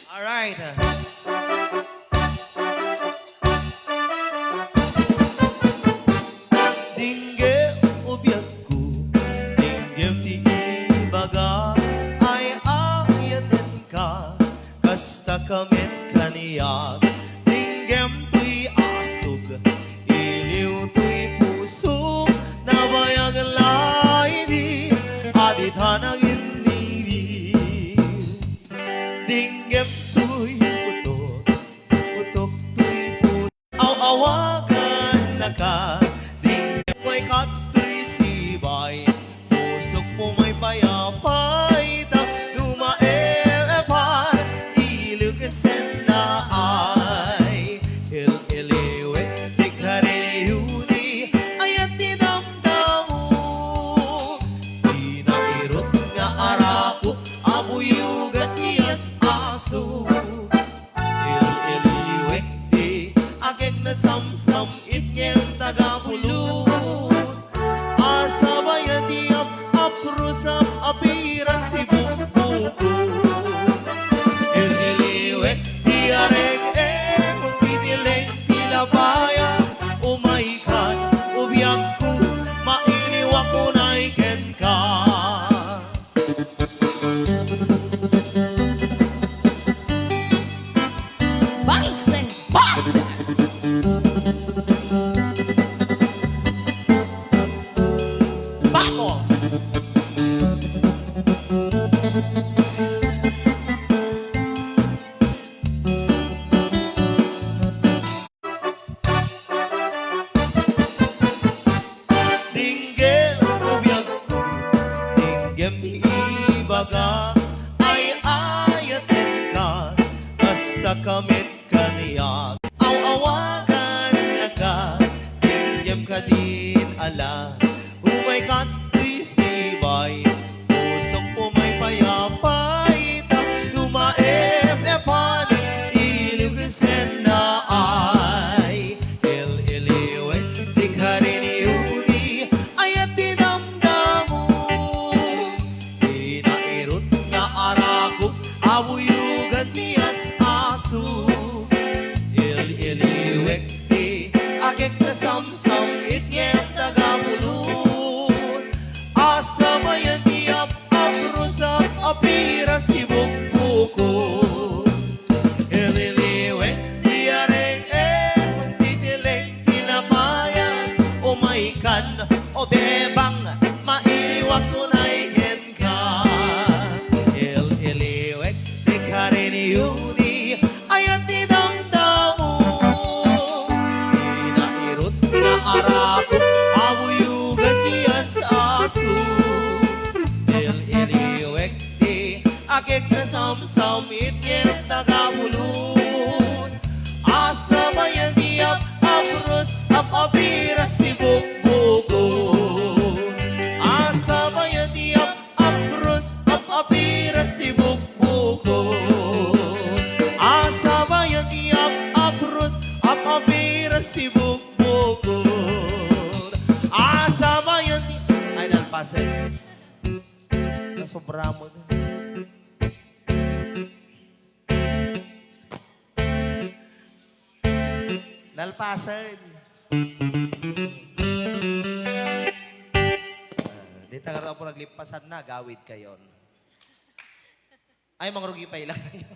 All right. Dinggem obyagku, dinggem ti ibaga, ay ayaten ka, kasta kamit kaniyag. Dinggem tuy asog, iliw tuy puso, nabayag laini, adithanang iniri. Dinggem tuy putok, putok tuy putok, awakan na ka. May kato'y sibay, pusok mo may payapay, tang lumaepan, iliw kasen na ay, il-iliwe, di ka rin iuni, ayat di damdamu, di na irot nga arako, abuyugat niyas aso, il-iliwe, di agek na samsam, itnyeng tagapulo. Asabayan diap aprusap apiras si bubuko ililiwek diareg magpidileng tilabaya umaikan ubiyag ko mailiwak ko na iken ka Bangsen Base Battles. Dinggem ubiyag ko, dinggem ti ibaga, ay ayaten ka, basta kamit kaniyag. Awakan na ka, dinggem ka din ala, umay kato'y sibay, pusok po may payapay, tang lumaep-epan, iliw kasen na ay, il-iliwe, di ka rin iuni, ayat di damdamu, di na irot nga arako, abuyugan niyas aso, il-iliwe, di agek na samsam, itnyem tagamulun, asabayan tiap aprusap apiras di bubuko. Ililiwek diareng magtitileng tinabayan, umaikan o bebang mailiwag ko na iken ka. Ililiwek di ka rin iuni, ayat di damdamu, di na irot na arako, abuyugan niyas aso. Il-iliwek di agek na samsam itnyem tagamulun, asabayan diap aprus apiras si bubuko. Asabayan diap aprus apiras si bubuko. Asabayan diap aprus apiras si bubuko. Asabayan di ay nalpasen. Nasobra mo din. Nalpasan. Di tagar po naglipasan na, gawid kayon. Ay, mangrugi pa ilang kayo.